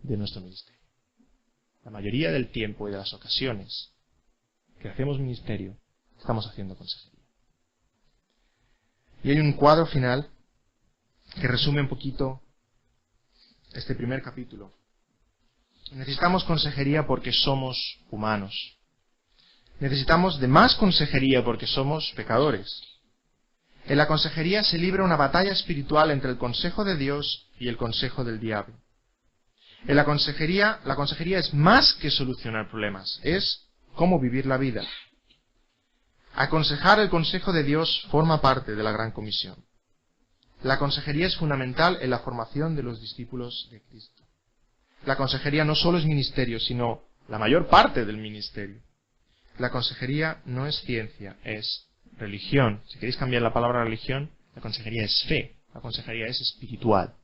de nuestro ministerio. La mayoría del tiempo y de las ocasiones que hacemos ministerio, estamos haciendo consejería. Y hay un cuadro final que resume un poquito este primer capítulo. Necesitamos consejería porque somos humanos. Necesitamos de más consejería porque somos pecadores. En la consejería se libra una batalla espiritual entre el consejo de Dios y el consejo del diablo. En la consejería es más que solucionar problemas, es cómo vivir la vida. Aconsejar el consejo de Dios forma parte de la gran comisión. La consejería es fundamental en la formación de los discípulos de Cristo. La consejería no solo es ministerio, sino la mayor parte del ministerio. La consejería no es ciencia, es religión. Si queréis cambiar la palabra religión, la consejería es fe. La consejería es espiritual.